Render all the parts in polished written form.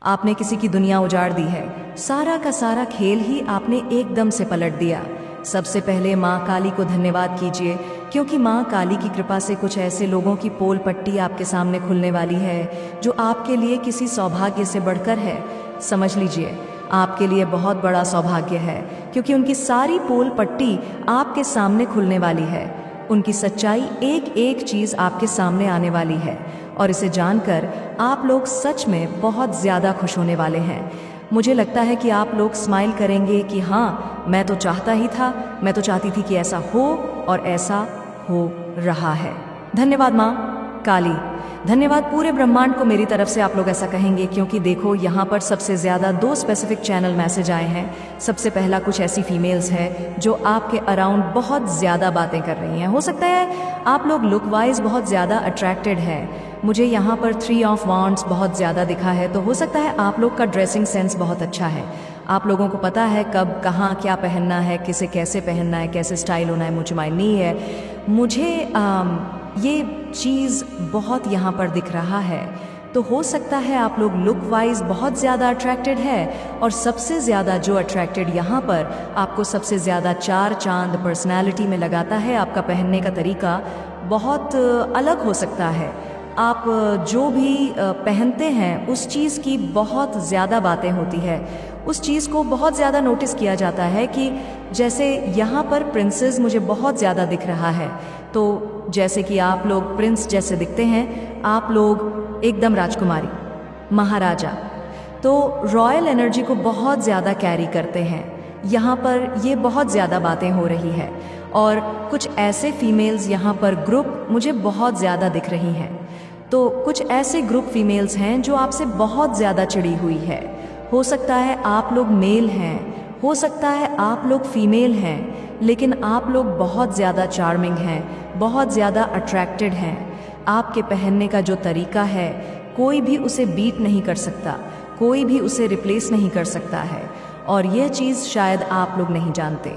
आपने किसी की दुनिया उजाड़ दी है। सारा का सारा खेल ही आपने एकदम से पलट दिया। सबसे पहले माँ काली को धन्यवाद कीजिए, क्योंकि माँ काली की कृपा से कुछ ऐसे लोगों की पोल पट्टी आपके सामने खुलने वाली है जो आपके लिए किसी सौभाग्य से बढ़कर है। समझ लीजिए, आपके लिए बहुत बड़ा सौभाग्य है, क्योंकि उनकी सारी पोल पट्टी आपके सामने खुलने वाली है। उनकी सच्चाई एक एक चीज़ आपके सामने आने वाली है, और इसे जानकर आप लोग सच में बहुत ज़्यादा खुश होने वाले हैं। मुझे लगता है कि आप लोग स्माइल करेंगे कि हाँ, मैं तो चाहता ही था, मैं तो चाहती थी कि ऐसा हो, और ऐसा हो रहा है। धन्यवाद माँ काली, धन्यवाद पूरे ब्रह्मांड को। मेरी तरफ से आप लोग ऐसा कहेंगे, क्योंकि देखो यहाँ पर सबसे ज़्यादा 2 स्पेसिफिक चैनल मैसेज आए हैं। सबसे पहला, कुछ ऐसी फीमेल्स है जो आपके अराउंड बहुत ज़्यादा बातें कर रही हैं। हो सकता है आप लोग लुक वाइज बहुत ज़्यादा अट्रैक्टेड हैं। मुझे यहाँ पर 3 ऑफ वांड्स बहुत ज़्यादा दिखा है, तो हो सकता है आप लोग का ड्रेसिंग सेंस बहुत अच्छा है। आप लोगों को पता है कब कहाँ क्या पहनना है, किसे कैसे पहनना है, कैसे स्टाइल होना है। मुझे माइंड नहीं है, मुझे ये चीज़ बहुत यहाँ पर दिख रहा है। तो हो सकता है आप लोग लुक वाइज बहुत ज़्यादा अट्रैक्टेड है, और सबसे ज़्यादा जो अट्रैक्टेड यहाँ पर आपको सबसे ज़्यादा 4 चांद पर्सनैलिटी में लगाता है। आपका पहनने का तरीका बहुत अलग हो सकता है। आप जो भी पहनते हैं उस चीज़ की बहुत ज़्यादा बातें होती है। उस चीज़ को बहुत ज़्यादा नोटिस किया जाता है कि जैसे यहाँ पर प्रिंसेस मुझे बहुत ज़्यादा दिख रहा है। तो जैसे कि आप लोग प्रिंस जैसे दिखते हैं, आप लोग एकदम राजकुमारी, महाराजा, तो रॉयल एनर्जी को बहुत ज़्यादा कैरी करते हैं। यहाँ पर ये बहुत ज़्यादा बातें हो रही है, और कुछ ऐसे फीमेल्स यहाँ पर ग्रुप मुझे बहुत ज़्यादा दिख रही हैं। तो कुछ ऐसे ग्रुप फीमेल्स हैं जो आपसे बहुत ज़्यादा चिड़ी हुई है। हो सकता है आप लोग मेल हैं, हो सकता है आप लोग फीमेल हैं, लेकिन आप लोग बहुत ज़्यादा चार्मिंग हैं, बहुत ज़्यादा अट्रैक्टेड हैं। आपके पहनने का जो तरीका है, कोई भी उसे बीट नहीं कर सकता, कोई भी उसे रिप्लेस नहीं कर सकता है। और यह चीज़ शायद आप लोग नहीं जानते,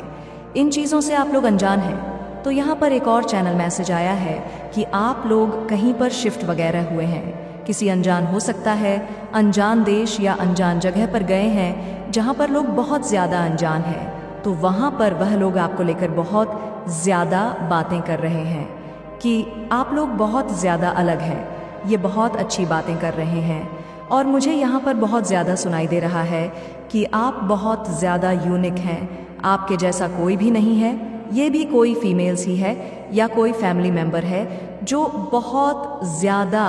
इन चीज़ों से आप लोग अनजान हैं। तो यहाँ पर एक और चैनल मैसेज आया है कि आप लोग कहीं पर शिफ्ट वगैरह हुए हैं। किसी अनजान, हो सकता है अनजान देश या अनजान जगह पर गए हैं जहाँ पर लोग बहुत ज़्यादा अनजान हैं। तो वहाँ पर वह लोग आपको लेकर बहुत ज़्यादा बातें कर रहे हैं कि आप लोग बहुत ज़्यादा अलग हैं। ये बहुत अच्छी बातें कर रहे हैं, और मुझे यहाँ पर बहुत ज़्यादा सुनाई दे रहा है कि आप बहुत ज़्यादा यूनिक हैं। आपके जैसा कोई भी नहीं है। ये भी कोई फीमेल्स ही है या कोई फैमिली मेम्बर है जो बहुत ज़्यादा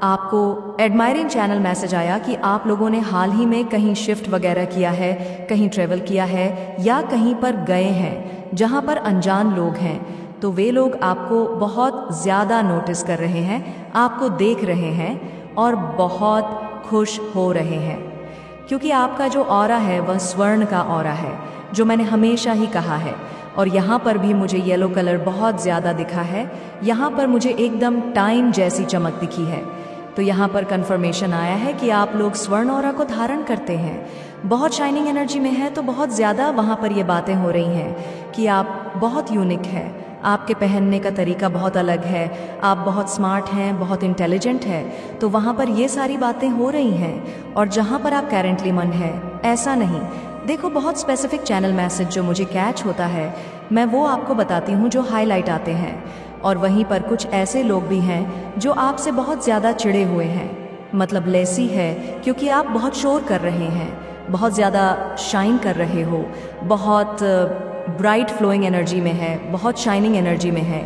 आपको एडमायरिंग चैनल मैसेज आया कि आप लोगों ने हाल ही में कहीं शिफ्ट वगैरह किया है, कहीं ट्रेवल किया है, या कहीं पर गए हैं जहाँ पर अनजान लोग हैं। तो वे लोग आपको बहुत ज़्यादा नोटिस कर रहे हैं, आपको देख रहे हैं और बहुत खुश हो रहे हैं, क्योंकि आपका जो ऑरा है वह स्वर्ण का ऑरा है, जो मैंने हमेशा ही कहा है। और यहाँ पर भी मुझे येलो कलर बहुत ज़्यादा दिखा है। यहाँ पर मुझे एकदम टाइम जैसी चमक दिखी है। तो यहाँ पर कंफर्मेशन आया है कि आप लोग स्वर्ण ऑरा को धारण करते हैं, बहुत शाइनिंग एनर्जी में है। तो बहुत ज़्यादा वहाँ पर ये बातें हो रही हैं कि आप बहुत यूनिक हैं, आपके पहनने का तरीका बहुत अलग है, आप बहुत स्मार्ट हैं, बहुत इंटेलिजेंट है। तो वहाँ पर ये सारी बातें हो रही हैं। और जहाँ पर आप करेंटली मन है, ऐसा नहीं। देखो, बहुत स्पेसिफिक चैनल मैसेज जो मुझे कैच होता है, मैं वो आपको बताती हूँ जो हाईलाइट आते हैं। और वहीं पर कुछ ऐसे लोग भी हैं जो आपसे बहुत ज़्यादा चिढ़े हुए हैं, मतलब लेसी है, क्योंकि आप बहुत शोर कर रहे हैं, बहुत ज़्यादा शाइन कर रहे हो, बहुत ब्राइट फ्लोइंग एनर्जी में है, बहुत शाइनिंग एनर्जी में है।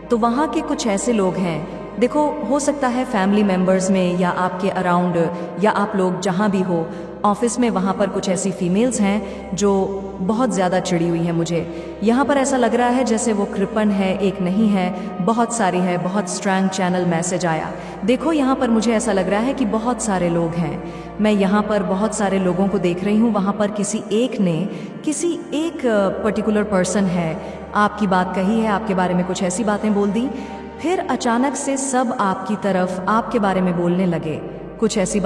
तो वहाँ के कुछ ऐसे लोग हैं, देखो, हो सकता है फैमिली मेम्बर्स में या आपके अराउंड, या आप लोग जहाँ भी हो, ऑफिस में, वहाँ पर कुछ ऐसी फीमेल्स हैं जो बहुत ज़्यादा चिड़ी हुई हैं। मुझे यहाँ पर ऐसा लग रहा है जैसे वो कृपण है, एक नहीं है, बहुत सारी है। बहुत स्ट्रॉन्ग चैनल मैसेज आया। देखो, यहाँ पर मुझे ऐसा लग रहा है कि बहुत सारे लोग हैं। मैं यहाँ पर बहुत सारे लोगों को देख रही हूँ। वहाँ पर किसी एक पर्टिकुलर पर्सन है, आपकी बात कही है, आपके बारे में कुछ ऐसी बातें बोल दी, फिर अचानक से सब आपकी तरफ आपके बारे में बोलने लगे। कुछ ऐसी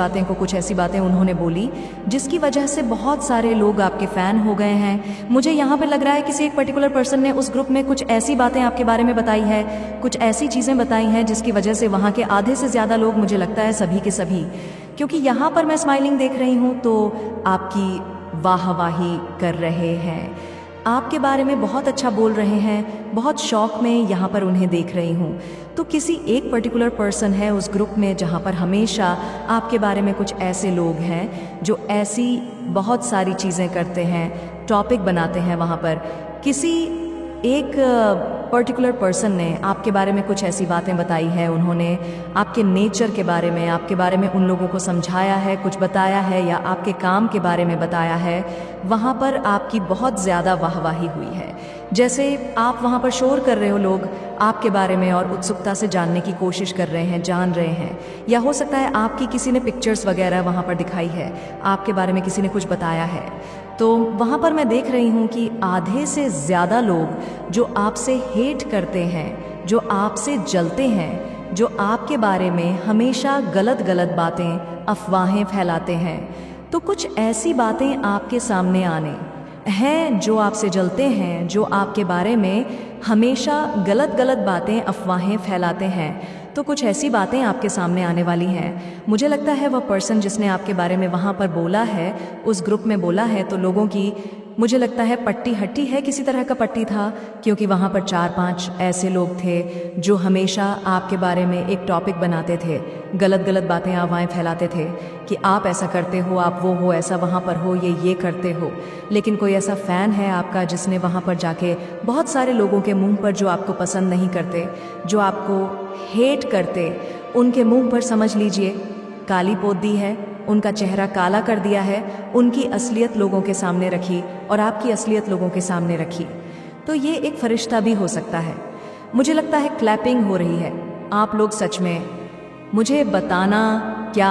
बातें उन्होंने बोली जिसकी वजह से बहुत सारे लोग आपके फ़ैन हो गए हैं। मुझे यहाँ पे लग रहा है किसी एक पर्टिकुलर पर्सन ने उस ग्रुप में कुछ ऐसी बातें आपके बारे में बताई है, कुछ ऐसी चीज़ें बताई हैं जिसकी वजह से वहाँ के आधे से ज़्यादा लोग, मुझे लगता है सभी के सभी, क्योंकि यहाँ पर मैं स्माइलिंग देख रही हूँ तो आपकी वाहवाही कर रहे हैं, आपके बारे में बहुत अच्छा बोल रहे हैं, बहुत शौक में यहाँ पर उन्हें देख रही हूँ। तो किसी एक पर्टिकुलर पर्सन है उस ग्रुप में जहाँ पर हमेशा आपके बारे में कुछ ऐसे लोग हैं जो ऐसी बहुत सारी चीज़ें करते हैं, टॉपिक बनाते हैं। वहाँ पर किसी एक पर्टिकुलर पर्सन ने आपके बारे में कुछ ऐसी बातें बताई है, उन्होंने आपके नेचर के बारे में, आपके बारे में उन लोगों को समझाया है, कुछ बताया है या आपके काम के बारे में बताया है। वहाँ पर आपकी बहुत ज़्यादा वाहवाही हुई है। जैसे आप वहाँ पर शोर कर रहे हो, लोग आपके बारे में और उत्सुकता से जानने की कोशिश कर रहे हैं, जान रहे हैं। या हो सकता है आपकी किसी ने पिक्चर्स वगैरह वहाँ पर दिखाई है, आपके बारे में किसी ने कुछ बताया है। तो वहाँ पर मैं देख रही हूँ कि आधे से ज़्यादा लोग जो आपसे हेट करते हैं, जो आपसे जलते हैं, जो आपके बारे में हमेशा गलत गलत बातें, अफवाहें फैलाते हैं। तो कुछ ऐसी बातें आपके सामने आने हैं जो आपसे जलते हैं, जो आपके बारे में हमेशा गलत गलत बातें, अफवाहें फैलाते हैं। तो कुछ ऐसी बातें आपके सामने आने वाली हैं। मुझे लगता है वह पर्सन जिसने आपके बारे में वहाँ पर बोला है, उस ग्रुप में बोला है, तो लोगों की मुझे लगता है पट्टी हट्टी है, किसी तरह का पट्टी था, क्योंकि वहाँ पर 4-5 ऐसे लोग थे जो हमेशा आपके बारे में एक टॉपिक बनाते थे, गलत गलत बातें, अफवाहें फैलाते थे कि आप ऐसा करते हो, आप वो हो, ऐसा वहाँ पर हो, ये करते हो। लेकिन कोई ऐसा फ़ैन है आपका जिसने वहाँ पर जाके बहुत सारे लोगों के मुंह पर, जो आपको पसंद नहीं करते, जो आपको हेट करते, उनके मुंह पर समझ लीजिए काली पोत दी है, उनका चेहरा काला कर दिया है, उनकी असलियत लोगों के सामने रखी और आपकी असलियत लोगों के सामने रखी। तो ये एक फरिश्ता भी हो सकता है। मुझे लगता है क्लैपिंग हो रही है। आप लोग सच में मुझे बताना क्या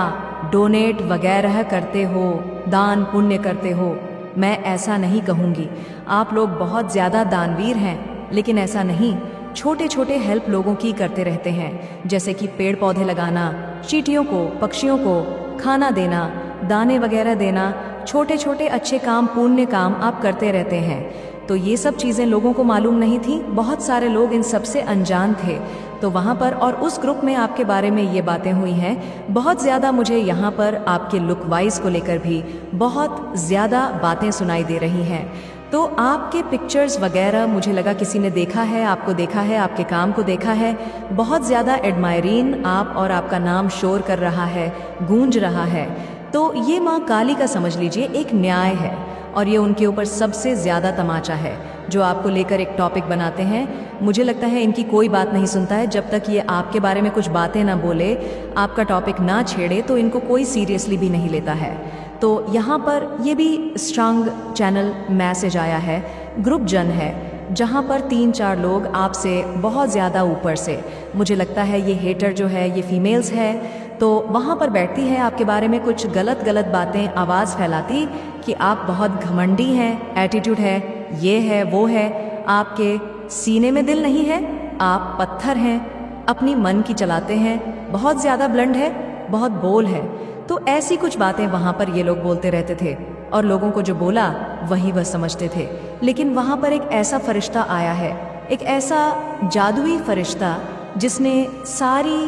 डोनेट वगैरह करते हो, दान पुण्य करते हो? मैं ऐसा नहीं कहूँगी। आप लोग बहुत ज़्यादा दानवीर हैं, लेकिन ऐसा नहीं। छोटे छोटे हेल्प लोगों की करते रहते हैं, जैसे कि पेड़ पौधे लगाना, चींटियों को, पक्षियों को खाना देना, दाने वगैरह देना, छोटे छोटे अच्छे काम, पुण्य काम आप करते रहते हैं। तो ये सब चीज़ें लोगों को मालूम नहीं थी, बहुत सारे लोग इन सब से अनजान थे। तो वहाँ पर और उस ग्रुप में आपके बारे में ये बातें हुई हैं। बहुत ज़्यादा मुझे यहाँ पर आपके लुक वाइज को लेकर भी बहुत ज़्यादा बातें सुनाई दे रही हैं। तो आपके पिक्चर्स वगैरह मुझे लगा किसी ने देखा है, आपको देखा है, आपके काम को देखा है। बहुत ज़्यादा एडमायरीन आप और आपका नाम शोर कर रहा है, गूंज रहा है। तो ये माँ काली का समझ लीजिए एक न्याय है, और ये उनके ऊपर सबसे ज़्यादा तमाचा है जो आपको लेकर एक टॉपिक बनाते हैं। मुझे लगता है इनकी कोई बात नहीं सुनता है, जब तक ये आपके बारे में कुछ बातें ना बोले, आपका टॉपिक ना छेड़े, तो इनको कोई सीरियसली भी नहीं लेता है। तो यहाँ पर ये भी स्ट्रांग चैनल मैसेज आया है, ग्रुप जन है, जहाँ पर 3-4 लोग आपसे बहुत ज़्यादा ऊपर से, मुझे लगता है ये हेटर जो है ये फीमेल्स है, तो वहाँ पर बैठती है आपके बारे में कुछ गलत गलत बातें, आवाज़ फैलाती कि आप बहुत घमंडी हैं, एटीट्यूड है, ये है, वो है, आपके सीने में दिल नहीं है, आप पत्थर हैं, अपनी मन की चलाते हैं, बहुत ज़्यादा ब्लंड है, बहुत बोल है। तो ऐसी कुछ बातें वहाँ पर ये लोग बोलते रहते थे, और लोगों को जो बोला वही वह समझते थे। लेकिन वहाँ पर एक ऐसा फरिश्ता आया है, एक ऐसा जादुई फरिश्ता जिसने सारी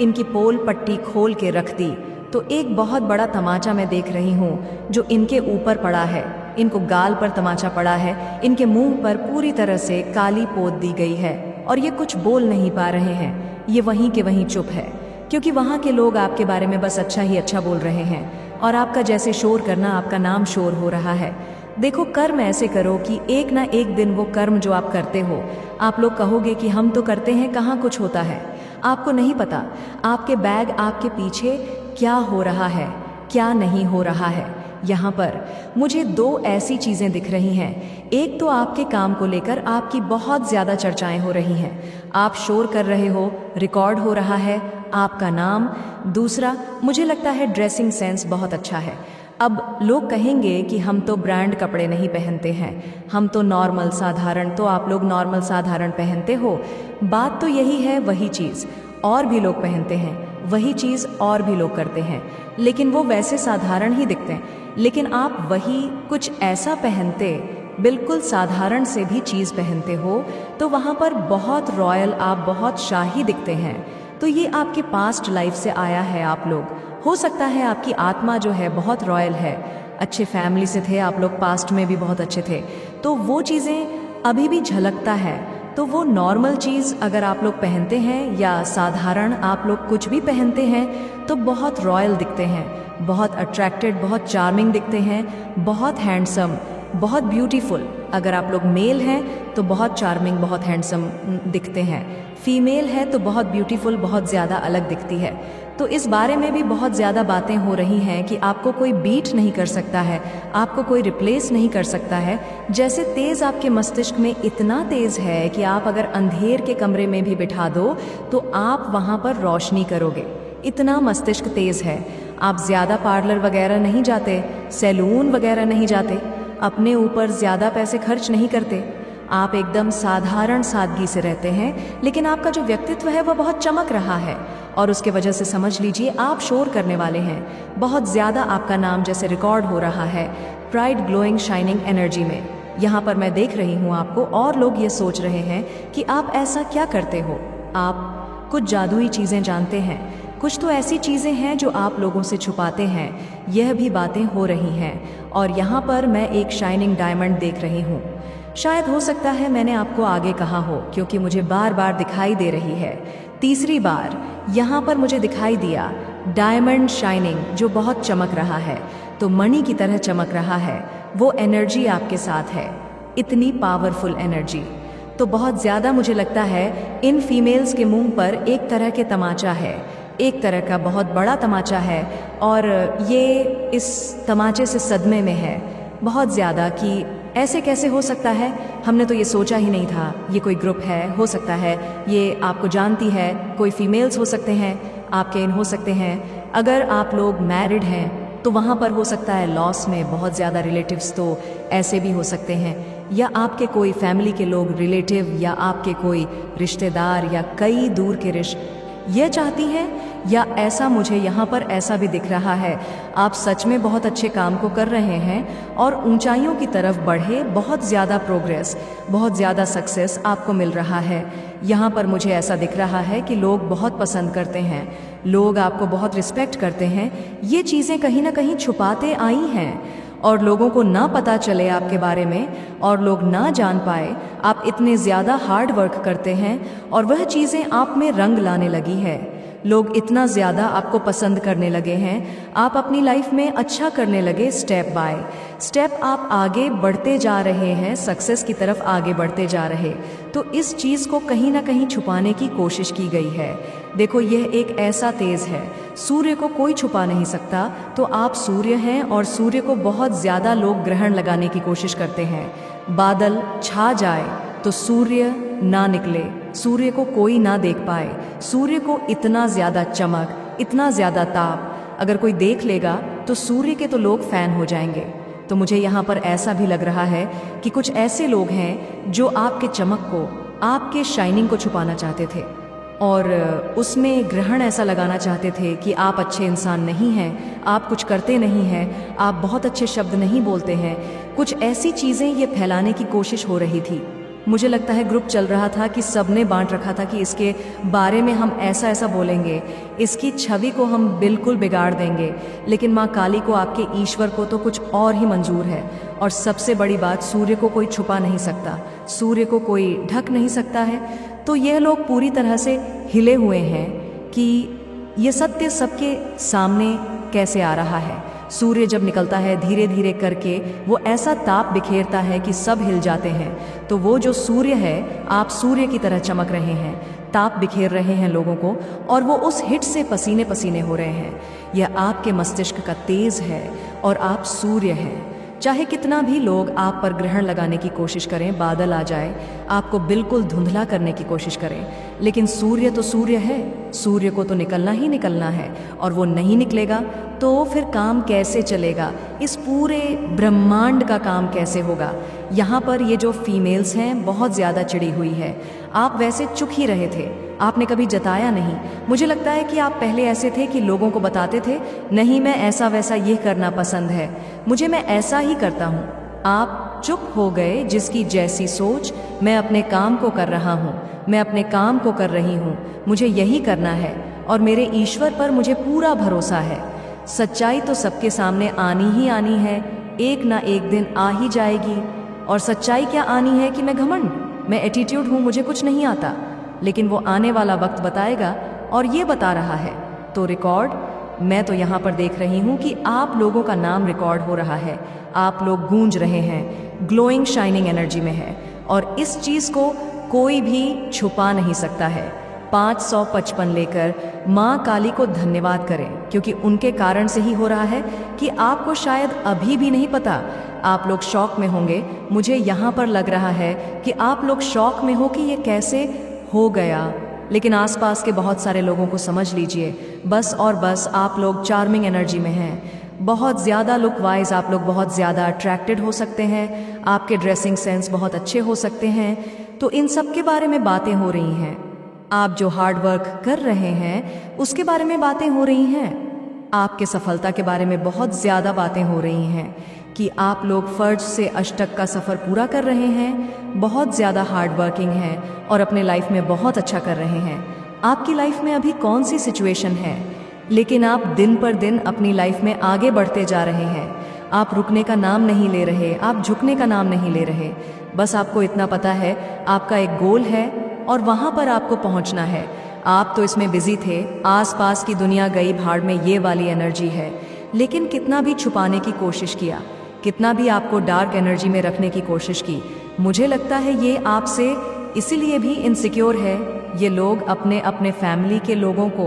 इनकी पोल पट्टी खोल के रख दी। तो एक बहुत बड़ा तमाचा मैं देख रही हूँ जो इनके ऊपर पड़ा है, इनको गाल पर तमाचा पड़ा है, इनके मुंह पर पूरी तरह से काली पोत दी गई है, और ये कुछ बोल नहीं पा रहे हैं, ये वहीं के वहीं चुप है, क्योंकि वहाँ के लोग आपके बारे में बस अच्छा ही अच्छा बोल रहे हैं, और आपका जैसे शोर करना, आपका नाम शोर हो रहा है। देखो, कर्म ऐसे करो कि एक ना एक दिन वो कर्म जो आप करते हो, आप लोग कहोगे कि हम तो करते हैं, कहाँ कुछ होता है। आपको नहीं पता आपके बैग, आपके पीछे क्या हो रहा है, क्या नहीं हो रहा है। यहाँ पर मुझे 2 ऐसी चीज़ें दिख रही हैं। एक तो आपके काम को लेकर आपकी बहुत ज़्यादा चर्चाएं हो रही हैं, आप शोर कर रहे हो, रिकॉर्ड हो रहा है आपका नाम। दूसरा, मुझे लगता है ड्रेसिंग सेंस बहुत अच्छा है। अब लोग कहेंगे कि हम तो ब्रांड कपड़े नहीं पहनते हैं, हम तो नॉर्मल साधारण, तो आप लोग नॉर्मल साधारण पहनते हो। बात तो यही है, वही चीज़ और भी लोग पहनते हैं, वही चीज़ और भी लोग करते हैं, लेकिन वो वैसे साधारण ही दिखते हैं। लेकिन आप वही कुछ ऐसा पहनते, बिल्कुल साधारण से भी चीज़ पहनते हो, तो वहाँ पर बहुत रॉयल, आप बहुत शाही दिखते हैं। तो ये आपके पास्ट लाइफ से आया है आप लोग, हो सकता है आपकी आत्मा जो है बहुत रॉयल है, अच्छे फैमिली से थे आप लोग, पास्ट में भी बहुत अच्छे थे, तो वो चीज़ें अभी भी झलकता है। तो वो नॉर्मल चीज़ अगर आप लोग पहनते हैं या साधारण आप लोग कुछ भी पहनते हैं तो बहुत रॉयल दिखते हैं, बहुत अट्रैक्टेड, बहुत चार्मिंग दिखते हैं, बहुत हैंडसम, बहुत ब्यूटीफुल। अगर आप लोग मेल हैं तो बहुत चार्मिंग, बहुत हैंडसम दिखते हैं, फीमेल है तो बहुत ब्यूटीफुल, बहुत ज़्यादा अलग दिखती है। तो इस बारे में भी बहुत ज़्यादा बातें हो रही हैं कि आपको कोई बीट नहीं कर सकता है, आपको कोई रिप्लेस नहीं कर सकता है। जैसे तेज़ आपके मस्तिष्क में इतना तेज़ है कि आप अगर अंधेर के कमरे में भी बिठा दो तो आप वहाँ पर रोशनी करोगे, इतना मस्तिष्क तेज़ है। आप ज़्यादा पार्लर वगैरह नहीं जाते, सैलून वगैरह नहीं जाते, अपने ऊपर ज़्यादा पैसे खर्च नहीं करते, आप एकदम साधारण सादगी से रहते हैं, लेकिन आपका जो व्यक्तित्व है वह बहुत चमक रहा है और उसके वजह से समझ लीजिए आप शोर करने वाले हैं। बहुत ज़्यादा आपका नाम जैसे रिकॉर्ड हो रहा है प्राइड, ग्लोइंग, शाइनिंग एनर्जी में। यहाँ पर मैं देख रही हूँ आपको, और लोग ये सोच रहे हैं कि आप ऐसा क्या करते हो, आप कुछ जादुई चीज़ें जानते हैं, कुछ तो ऐसी चीज़ें हैं जो आप लोगों से छुपाते हैं, यह भी बातें हो रही हैं। और यहाँ पर मैं एक शाइनिंग डायमंड देख रही हूँ। शायद हो सकता है मैंने आपको आगे कहा हो, क्योंकि मुझे बार बार दिखाई दे रही है। तीसरी बार यहाँ पर मुझे दिखाई दिया डायमंड शाइनिंग, जो बहुत चमक रहा है, तो मणि की तरह चमक रहा है। वो एनर्जी आपके साथ है, इतनी पावरफुल एनर्जी। तो बहुत ज़्यादा मुझे लगता है इन फीमेल्स के मुंह पर एक तरह के तमाचा है, एक तरह का बहुत बड़ा तमाचा है, और ये इस तमाचे से सदमे में है बहुत ज़्यादा कि ऐसे कैसे हो सकता है, हमने तो ये सोचा ही नहीं था। ये कोई ग्रुप है, हो सकता है ये आपको जानती है, कोई फीमेल्स हो सकते हैं, आपके इन हो सकते हैं। अगर आप लोग मैरिड हैं तो वहाँ पर हो सकता है लॉस में बहुत ज़्यादा रिलेटिव्स तो ऐसे भी हो सकते हैं, या आपके कोई फैमिली के लोग रिलेटिव, या आपके कोई रिश्तेदार, या कई दूर के रिश्ते ये चाहती हैं, या ऐसा मुझे यहाँ पर ऐसा भी दिख रहा है आप सच में बहुत अच्छे काम को कर रहे हैं और ऊंचाइयों की तरफ बढ़े, बहुत ज़्यादा प्रोग्रेस, बहुत ज़्यादा सक्सेस आपको मिल रहा है। यहाँ पर मुझे ऐसा दिख रहा है कि लोग बहुत पसंद करते हैं, लोग आपको बहुत रिस्पेक्ट करते हैं। ये चीज़ें कहीं ना कहीं छुपाते आई हैं और लोगों को ना पता चले आपके बारे में और लोग ना जान पाए आप इतने ज़्यादा हार्ड वर्क करते हैं, और वह चीज़ें आप में रंग लाने लगी है। लोग इतना ज़्यादा आपको पसंद करने लगे हैं, आप अपनी लाइफ में अच्छा करने लगे, स्टेप बाय स्टेप आप आगे बढ़ते जा रहे हैं, सक्सेस की तरफ आगे बढ़ते जा रहे। तो इस चीज़ को कहीं ना कहीं छुपाने की कोशिश की गई है। देखो यह एक ऐसा तेज है, सूर्य को कोई छुपा नहीं सकता, तो आप सूर्य हैं और सूर्य को बहुत ज़्यादा लोग ग्रहण लगाने की कोशिश करते हैं। बादल छा जाए तो सूर्य ना निकले, सूर्य को कोई ना देख पाए, सूर्य को इतना ज़्यादा चमक, इतना ज़्यादा ताप अगर कोई देख लेगा तो सूर्य के तो लोग फ़ैन हो जाएंगे। तो मुझे यहाँ पर ऐसा भी लग रहा है कि कुछ ऐसे लोग हैं जो आपके चमक को, आपके शाइनिंग को छुपाना चाहते थे और उसमें ग्रहण ऐसा लगाना चाहते थे कि आप अच्छे इंसान नहीं हैं, आप कुछ करते नहीं हैं, आप बहुत अच्छे शब्द नहीं बोलते हैं। कुछ ऐसी चीज़ें ये फैलाने की कोशिश हो रही थी। मुझे लगता है ग्रुप चल रहा था कि सबने बांट रखा था कि इसके बारे में हम ऐसा ऐसा बोलेंगे, इसकी छवि को हम बिल्कुल बिगाड़ देंगे। लेकिन माँ काली को, आपके ईश्वर को तो कुछ और ही मंजूर है। और सबसे बड़ी बात, सूर्य को कोई छुपा नहीं सकता, सूर्य को कोई ढक नहीं सकता है। तो यह लोग पूरी तरह से हिले हुए हैं कि ये सत्य सबके सामने कैसे आ रहा है। सूर्य जब निकलता है धीरे धीरे करके, वो ऐसा ताप बिखेरता है कि सब हिल जाते हैं। तो वो जो सूर्य है, आप सूर्य की तरह चमक रहे हैं, ताप बिखेर रहे हैं लोगों को, और वो उस हिट से पसीने पसीने हो रहे हैं। यह आपके मस्तिष्क का तेज है और आप सूर्य हैं। चाहे कितना भी लोग आप पर ग्रहण लगाने की कोशिश करें, बादल आ जाए, आपको बिल्कुल धुंधला करने की कोशिश करें, लेकिन सूर्य तो सूर्य है, सूर्य को तो निकलना ही निकलना है। और वो नहीं निकलेगा तो फिर काम कैसे चलेगा, इस पूरे ब्रह्मांड का काम कैसे होगा। यहाँ पर ये जो फीमेल्स हैं बहुत ज़्यादा चिड़ी हुई है। आप वैसे चुप ही रहे थे, आपने कभी जताया नहीं। मुझे लगता है कि आप पहले ऐसे थे कि लोगों को बताते थे, नहीं मैं ऐसा वैसा ये करना पसंद है, मुझे मैं ऐसा ही करता हूँ। आप चुप हो गए, जिसकी जैसी सोच, मैं अपने काम को कर रहा हूँ, मैं अपने काम को कर रही हूँ, मुझे यही करना है और मेरे ईश्वर पर मुझे पूरा भरोसा है। सच्चाई तो सबके सामने आनी ही आनी है, एक ना एक दिन आ ही जाएगी। और सच्चाई क्या आनी है कि मैं घमंड, मैं एटीट्यूड हूँ, मुझे कुछ नहीं आता, लेकिन वो आने वाला वक्त बताएगा और ये बता रहा है। तो रिकॉर्ड, मैं तो यहाँ पर देख रही हूँ कि आप लोगों का नाम रिकॉर्ड हो रहा है, आप लोग गूंज रहे हैं, ग्लोइंग शाइनिंग एनर्जी में है और इस चीज़ को कोई भी छुपा नहीं सकता है। 555 लेकर माँ काली को धन्यवाद करें, क्योंकि उनके कारण से ही हो रहा है कि आपको शायद अभी भी नहीं पता। आप लोग शौक में होंगे, मुझे यहाँ पर लग रहा है कि आप लोग शौक में हो कि ये कैसे हो गया, लेकिन आसपास के बहुत सारे लोगों को समझ लीजिए, बस और बस आप लोग चार्मिंग एनर्जी में हैं, बहुत ज़्यादा लुक वाइज आप लोग बहुत ज़्यादा अट्रैक्टेड हो सकते हैं, आपके ड्रेसिंग सेंस बहुत अच्छे हो सकते हैं। तो इन सब के बारे में बातें हो रही हैं। आप जो हार्ड वर्क कर रहे हैं उसके बारे में बातें हो रही हैं। आपके सफलता के बारे में बहुत ज़्यादा बातें हो रही हैं कि आप लोग फर्ज से अष्टक का सफ़र पूरा कर रहे हैं, बहुत ज़्यादा हार्ड वर्किंग हैं और अपने लाइफ में बहुत अच्छा कर रहे हैं। आपकी लाइफ में अभी कौन सी सिचुएशन है, लेकिन आप दिन पर दिन अपनी लाइफ में आगे बढ़ते जा रहे हैं। आप रुकने का नाम नहीं ले रहे, आप झुकने का नाम नहीं ले रहे। बस आपको इतना पता है, आपका एक गोल है और वहाँ पर आपको पहुँचना है। आप तो इसमें बिजी थे, आसपास की दुनिया गई भाड़ में, ये वाली एनर्जी है। लेकिन कितना भी छुपाने की कोशिश किया, कितना भी आपको डार्क एनर्जी में रखने की कोशिश की, मुझे लगता है ये आपसे इसीलिए भी इनसिक्योर है। ये लोग अपने अपने फैमिली के लोगों को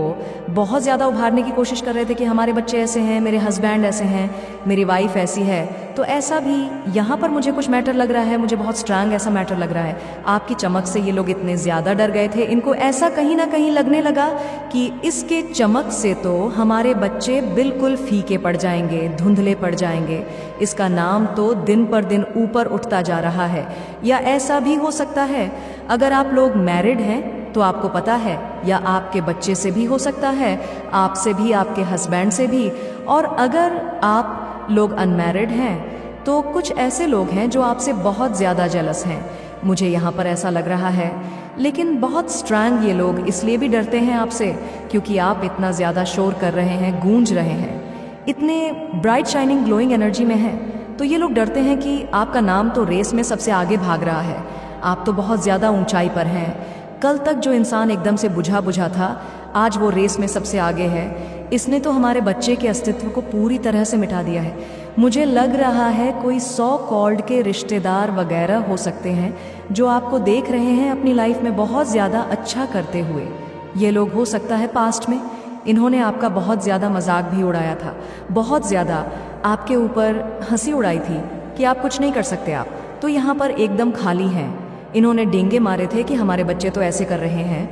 बहुत ज़्यादा उभारने की कोशिश कर रहे थे कि हमारे बच्चे ऐसे हैं, मेरे हस्बैंड ऐसे हैं, मेरी वाइफ ऐसी है। तो ऐसा भी यहाँ पर मुझे कुछ मैटर लग रहा है, मुझे बहुत स्ट्रांग ऐसा मैटर लग रहा है। आपकी चमक से ये लोग इतने ज़्यादा डर गए थे, इनको ऐसा कहीं ना कहीं लगने लगा कि इसके चमक से तो हमारे बच्चे बिल्कुल फीके पड़ जाएंगे, धुंधले पड़ जाएंगे। इसका नाम तो दिन पर दिन ऊपर उठता जा रहा है। या ऐसा भी हो सकता है, अगर आप लोग मैरिड हैं तो आपको पता है, या आपके बच्चे से भी हो सकता है, आपसे भी, आपके हस्बैंड से भी। और अगर आप लोग अनमैरिड हैं तो कुछ ऐसे लोग हैं जो आपसे बहुत ज़्यादा जेलस हैं, मुझे यहाँ पर ऐसा लग रहा है। लेकिन बहुत स्ट्रांग ये लोग इसलिए भी डरते हैं आपसे क्योंकि आप इतना ज़्यादा शोर कर रहे हैं, गूंज रहे हैं, इतने ब्राइट शाइनिंग ग्लोइंग एनर्जी में हैं। तो ये लोग डरते हैं कि आपका नाम तो रेस में सबसे आगे भाग रहा है, आप तो बहुत ज़्यादा ऊंचाई पर हैं। कल तक जो इंसान एकदम से बुझा बुझा था, आज वो रेस में सबसे आगे है। इसने तो हमारे बच्चे के अस्तित्व को पूरी तरह से मिटा दिया है। मुझे लग रहा है कोई 100 कॉल्ड के रिश्तेदार वगैरह हो सकते हैं जो आपको देख रहे हैं अपनी लाइफ में बहुत ज़्यादा अच्छा करते हुए। ये लोग हो सकता है पास्ट में इन्होंने आपका बहुत ज़्यादा मजाक भी उड़ाया था, बहुत ज़्यादा आपके ऊपर हंसी उड़ाई थी कि आप कुछ नहीं कर सकते। आप तो यहाँ पर एकदम खाली हैं। इन्होंने डेंगे मारे थे कि हमारे बच्चे तो ऐसे कर रहे हैं,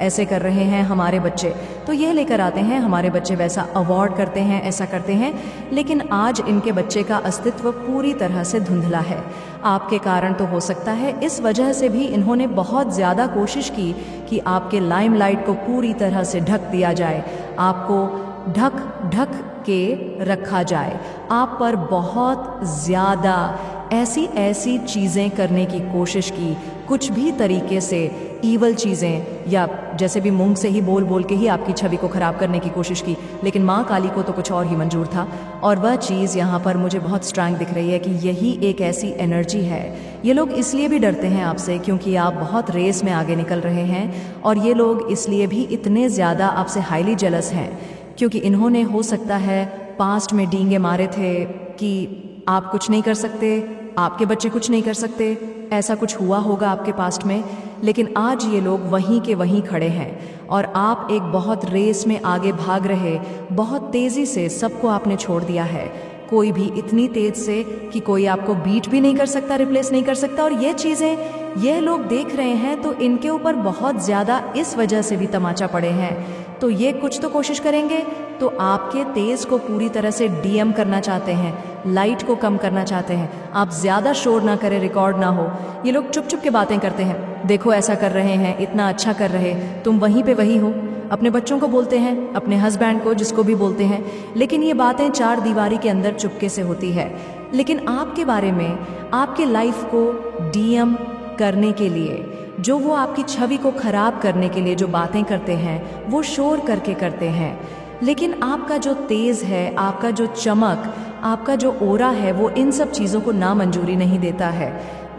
ऐसे कर रहे हैं हमारे बच्चे, तो ये लेकर आते हैं हमारे बच्चे वैसा अवॉर्ड करते हैं, ऐसा करते हैं। लेकिन आज इनके बच्चे का अस्तित्व पूरी तरह से धुंधला है। आपके कारण तो हो सकता है, इस वजह से भी इन्होंने बहुत ज़्यादा कोशिश की कि आपके लाइमलाइट को पूरी तरह से ढक दिया जाए, आपको ढक ढक के रखा जाए। आप पर बहुत ज़्यादा ऐसी चीज़ें करने की कोशिश की, कुछ भी तरीके से ईवल चीज़ें, या जैसे भी मुंह से ही बोल बोल के ही आपकी छवि को ख़राब करने की कोशिश की। लेकिन माँ काली को तो कुछ और ही मंजूर था, और वह चीज़ यहाँ पर मुझे बहुत स्ट्रांग दिख रही है कि यही एक ऐसी एनर्जी है। ये लोग इसलिए भी डरते हैं आपसे क्योंकि आप बहुत रेस में आगे निकल रहे हैं, और ये लोग इसलिए भी इतने ज़्यादा आपसे हाईली जेलस हैं क्योंकि इन्होंने हो सकता है पास्ट में डींगे मारे थे कि आप कुछ नहीं कर सकते, आपके बच्चे कुछ नहीं कर सकते, ऐसा कुछ हुआ होगा आपके पास्ट में। लेकिन आज ये लोग वहीं के वहीं खड़े हैं और आप एक बहुत रेस में आगे भाग रहे, बहुत तेज़ी से सबको आपने छोड़ दिया है, कोई भी इतनी तेज से कि कोई आपको बीट भी नहीं कर सकता, रिप्लेस नहीं कर सकता। और ये चीज़ें ये लोग देख रहे हैं तो इनके ऊपर बहुत ज़्यादा इस वजह से भी तमाचा पड़े हैं। तो ये कुछ तो कोशिश करेंगे, तो आपके तेज़ को पूरी तरह से डीएम करना चाहते हैं, लाइट को कम करना चाहते हैं, आप ज़्यादा शोर ना करें, रिकॉर्ड ना हो। ये लोग चुप चुप के बातें करते हैं, देखो ऐसा कर रहे हैं, इतना अच्छा कर रहे, तुम वहीं पे वही हो। अपने बच्चों को बोलते हैं, अपने हस्बैंड को, जिसको भी बोलते हैं, लेकिन ये बातें चार दीवारी के अंदर चुपके से होती है। लेकिन आपके बारे में, आपके लाइफ को डीएम करने के लिए, जो वो आपकी छवि को खराब करने के लिए जो बातें करते हैं वो शोर करके करते हैं, लेकिन आपका जो तेज है, आपका जो चमक, आपका जो ओरा है, वो इन सब चीज़ों को नामंजूरी नहीं देता है।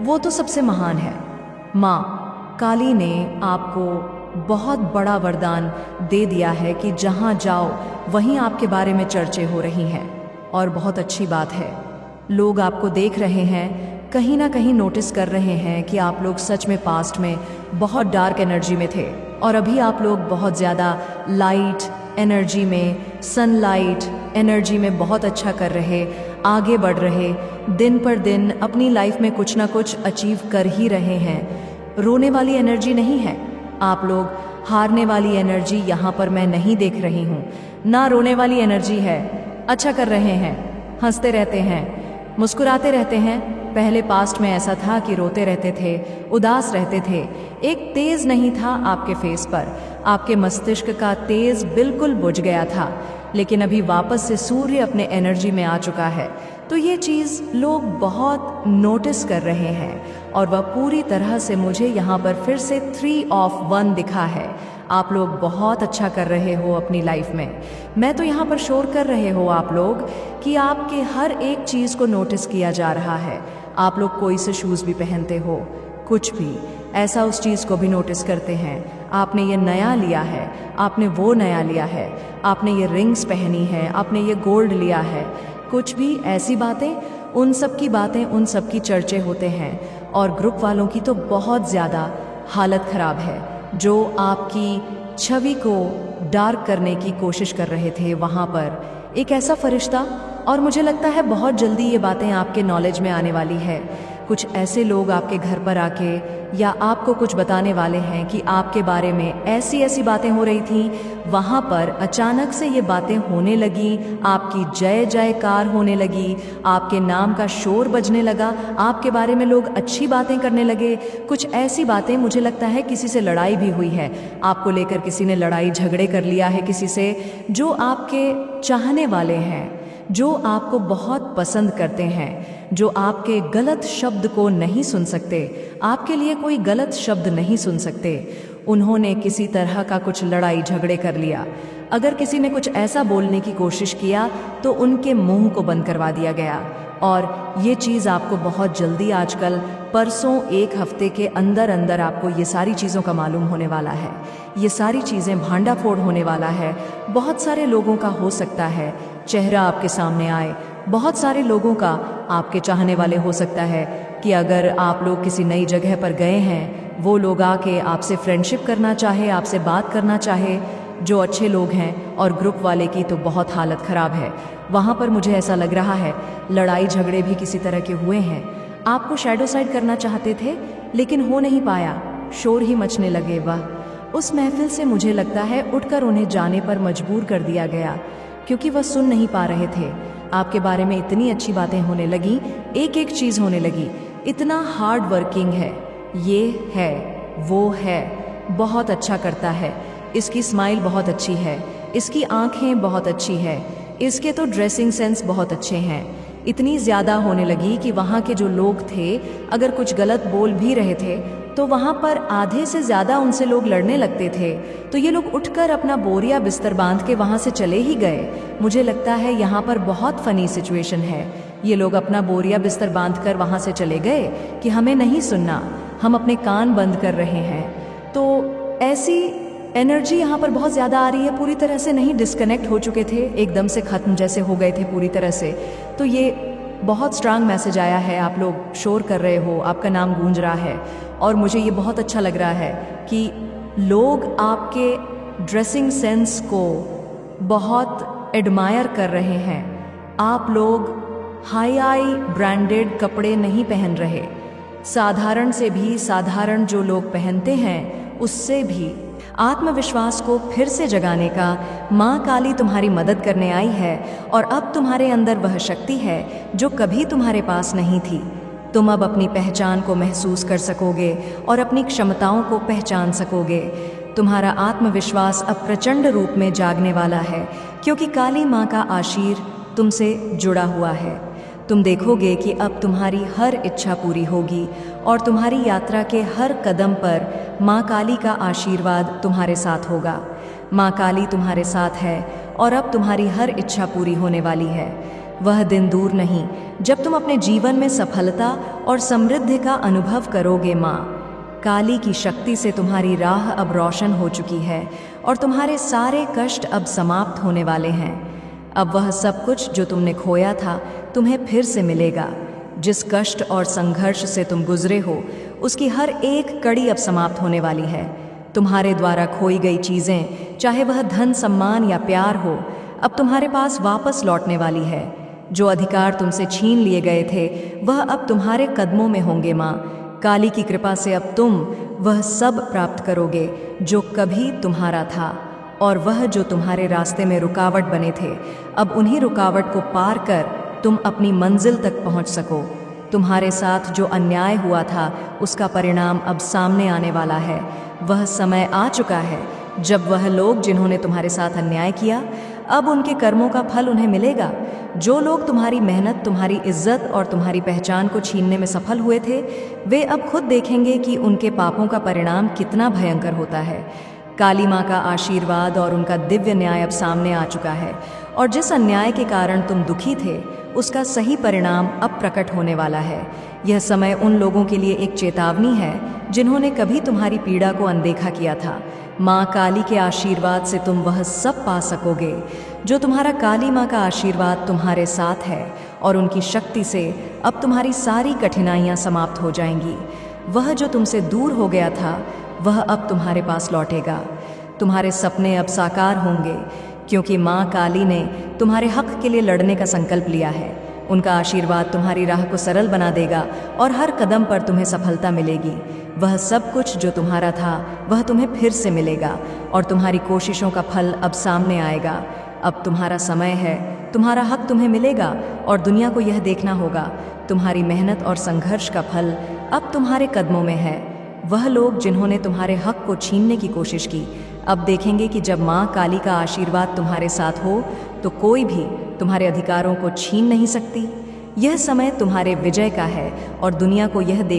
वो तो सबसे महान है। माँ काली ने आपको बहुत बड़ा वरदान दे दिया है कि जहाँ जाओ वहीं आपके बारे में चर्चे हो रही हैं, और बहुत अच्छी बात है। लोग आपको देख रहे हैं, कहीं ना कहीं नोटिस कर रहे हैं कि आप लोग सच में पास्ट में बहुत डार्क एनर्जी में थे, और अभी आप लोग बहुत ज़्यादा लाइट एनर्जी में, सनलाइट एनर्जी में बहुत अच्छा कर रहे, आगे बढ़ रहे, दिन पर दिन अपनी लाइफ में कुछ ना कुछ अचीव कर ही रहे हैं। रोने वाली एनर्जी नहीं है आप लोग, हारने वाली एनर्जी यहाँ पर मैं नहीं देख रही हूँ, ना रोने वाली एनर्जी है। अच्छा कर रहे हैं, हंसते रहते हैं, मुस्कुराते रहते हैं। पहले पास्ट में ऐसा था कि रोते रहते थे, उदास रहते थे, एक तेज नहीं था आपके फेस पर, आपके मस्तिष्क का तेज बिल्कुल बुझ गया था। लेकिन अभी वापस से सूर्य अपने एनर्जी में आ चुका है, तो ये चीज़ लोग बहुत नोटिस कर रहे हैं, और वह पूरी तरह से मुझे यहाँ पर फिर से 3 of 1 दिखा है। आप लोग बहुत अच्छा कर रहे हो अपनी लाइफ में। मैं तो यहाँ पर शोर कर रहे हो आप लोग कि आपके हर एक चीज़ को नोटिस किया जा रहा है। आप लोग कोई से शूज़ भी पहनते हो, कुछ भी ऐसा, उस चीज़ को भी नोटिस करते हैं। आपने ये नया लिया है, आपने वो नया लिया है, आपने ये रिंग्स पहनी है, आपने ये गोल्ड लिया है, कुछ भी ऐसी बातें, उन सब की बातें, उन सब की चर्चे होते हैं। और ग्रुप वालों की तो बहुत ज़्यादा हालत ख़राब है, जो आपकी छवि को डार्क करने की कोशिश कर रहे थे। वहाँ पर एक ऐसा फरिश्ता, और मुझे लगता है बहुत जल्दी ये बातें आपके नॉलेज में आने वाली है। कुछ ऐसे लोग आपके घर पर आके या आपको कुछ बताने वाले हैं कि आपके बारे में ऐसी ऐसी बातें हो रही थी, वहाँ पर अचानक से ये बातें होने लगी, आपकी जय जयकार होने लगी, आपके नाम का शोर बजने लगा, आपके बारे में लोग अच्छी बातें करने लगे। कुछ ऐसी बातें, मुझे लगता है किसी से लड़ाई भी हुई है, आपको लेकर किसी ने लड़ाई झगड़े कर लिया है किसी से, जो आपके चाहने वाले हैं, जो आपको बहुत पसंद करते हैं, जो आपके गलत शब्द को नहीं सुन सकते, आपके लिए कोई गलत शब्द नहीं सुन सकते, उन्होंने किसी तरह का कुछ लड़ाई झगड़े कर लिया। अगर किसी ने कुछ ऐसा बोलने की कोशिश किया तो उनके मुंह को बंद करवा दिया गया। और ये चीज़ आपको बहुत जल्दी, आजकल परसों, 1 हफ्ते के अंदर अंदर आपको ये सारी चीज़ों का मालूम होने वाला है। ये सारी चीज़ें भांडाफोड़ होने वाला है। बहुत सारे लोगों का हो सकता है चेहरा आपके सामने आए, बहुत सारे लोगों का, आपके चाहने वाले हो सकता है कि अगर आप लोग किसी नई जगह पर गए हैं, वो लोग आके आपसे फ्रेंडशिप करना चाहे, आपसे बात करना चाहे, जो अच्छे लोग हैं। और ग्रुप वाले की तो बहुत हालत ख़राब है। वहाँ पर मुझे ऐसा लग रहा है लड़ाई झगड़े भी किसी तरह के हुए हैं। आपको शैडो साइड करना चाहते थे लेकिन हो नहीं पाया, शोर ही मचने लगे। वह उस महफिल से मुझे लगता है उठकर उन्हें जाने पर मजबूर कर दिया गया, क्योंकि वह सुन नहीं पा रहे थे। आपके बारे में इतनी अच्छी बातें होने लगी, एक एक चीज़ होने लगी, इतना हार्ड वर्किंग है, ये है, वो है, बहुत अच्छा करता है, इसकी स्माइल बहुत अच्छी है, इसकी आंखें बहुत अच्छी है, इसके तो ड्रेसिंग सेंस बहुत अच्छे हैं। इतनी ज़्यादा होने लगी कि वहाँ के जो लोग थे, अगर कुछ गलत बोल भी रहे थे तो वहाँ पर आधे से ज़्यादा उनसे लोग लड़ने लगते थे। तो ये लोग उठकर अपना बोरिया बिस्तर बांध के वहाँ से चले ही गए। मुझे लगता है यहाँ पर बहुत फ़नी सिचुएशन है। ये लोग अपना बोरिया बिस्तर बांधकर वहाँ से चले गए कि हमें नहीं सुनना, हम अपने कान बंद कर रहे हैं। तो ऐसी एनर्जी यहाँ पर बहुत ज़्यादा आ रही है, पूरी तरह से नहीं, डिस्कनेक्ट हो चुके थे, एकदम से ख़त्म जैसे हो गए थे पूरी तरह से। तो ये बहुत स्ट्रांग मैसेज आया है, आप लोग शोर कर रहे हो, आपका नाम गूंज रहा है, और मुझे ये बहुत अच्छा लग रहा है कि लोग आपके ड्रेसिंग सेंस को बहुत एडमायर कर रहे हैं। आप लोग हाई ब्रांडेड कपड़े नहीं पहन रहे, साधारण से भी साधारण जो लोग पहनते हैं उससे भी। आत्मविश्वास को फिर से जगाने का माँ काली तुम्हारी मदद करने आई है, और अब तुम्हारे अंदर वह शक्ति है जो कभी तुम्हारे पास नहीं थी। तुम अब अपनी पहचान को महसूस कर सकोगे और अपनी क्षमताओं को पहचान सकोगे। तुम्हारा आत्मविश्वास अब प्रचंड रूप में जागने वाला है, क्योंकि काली माँ का आशीर्वाद तुमसे जुड़ा हुआ है। तुम देखोगे कि अब तुम्हारी हर इच्छा पूरी होगी और तुम्हारी यात्रा के हर कदम पर माँ काली का आशीर्वाद तुम्हारे साथ होगा। माँ काली तुम्हारे साथ है और अब तुम्हारी हर इच्छा पूरी होने वाली है। वह दिन दूर नहीं जब तुम अपने जीवन में सफलता और समृद्धि का अनुभव करोगे। माँ काली की शक्ति से तुम्हारी राह अब रोशन हो चुकी है और तुम्हारे सारे कष्ट अब समाप्त होने वाले हैं। अब वह सब कुछ जो तुमने खोया था तुम्हें फिर से मिलेगा। जिस कष्ट और संघर्ष से तुम गुजरे हो उसकी हर एक कड़ी अब समाप्त होने वाली है। तुम्हारे द्वारा खोई गई चीज़ें, चाहे वह धन, सम्मान या प्यार हो, अब तुम्हारे पास वापस लौटने वाली है। जो अधिकार तुमसे छीन लिए गए थे वह अब तुम्हारे कदमों में होंगे। माँ काली की कृपा से अब तुम वह सब प्राप्त करोगे जो कभी तुम्हारा था, और वह जो तुम्हारे रास्ते में रुकावट बने थे अब उन्हीं रुकावट को पार कर तुम अपनी मंजिल तक पहुंच सको। तुम्हारे साथ जो अन्याय हुआ था उसका परिणाम अब सामने आने वाला है। वह समय आ चुका है जब वह लोग जिन्होंने तुम्हारे साथ अन्याय किया अब उनके कर्मों का फल उन्हें मिलेगा। जो लोग तुम्हारी मेहनत, तुम्हारी इज्जत और तुम्हारी पहचान को छीनने में सफल हुए थे वे अब खुद देखेंगे कि उनके पापों का परिणाम कितना भयंकर होता है। काली माँ का आशीर्वाद और उनका दिव्य न्याय अब सामने आ चुका है और जिस अन्याय के कारण तुम दुखी थे उसका सही परिणाम अब प्रकट होने वाला है। यह समय उन लोगों के लिए एक चेतावनी है जिन्होंने कभी तुम्हारी पीड़ा को अनदेखा किया था। माँ काली के आशीर्वाद से तुम वह सब पा सकोगे जो तुम्हारा काली माँ का आशीर्वाद तुम्हारे साथ है, और उनकी शक्ति से अब तुम्हारी सारी कठिनाइयाँ समाप्त हो जाएंगी। वह जो तुमसे दूर हो गया था वह अब तुम्हारे पास लौटेगा। तुम्हारे सपने अब साकार होंगे क्योंकि माँ काली ने तुम्हारे हक के लिए लड़ने का संकल्प लिया है। उनका आशीर्वाद तुम्हारी राह को सरल बना देगा और हर कदम पर तुम्हें सफलता मिलेगी। वह सब कुछ जो तुम्हारा था वह तुम्हें फिर से मिलेगा और तुम्हारी कोशिशों का फल अब सामने आएगा। अब तुम्हारा समय है, तुम्हारा हक तुम्हें मिलेगा और दुनिया को यह देखना होगा तुम्हारी मेहनत और संघर्ष का फल अब तुम्हारे कदमों में है। वह लोग जिन्होंने तुम्हारे हक को छीनने की कोशिश की अब देखेंगे कि जब माँ काली का आशीर्वाद तुम्हारे साथ हो तो कोई भी तुम्हारे अधिकारों को छीन नहीं सकती। यह समय तुम्हारे विजय का है और दुनिया को यह देख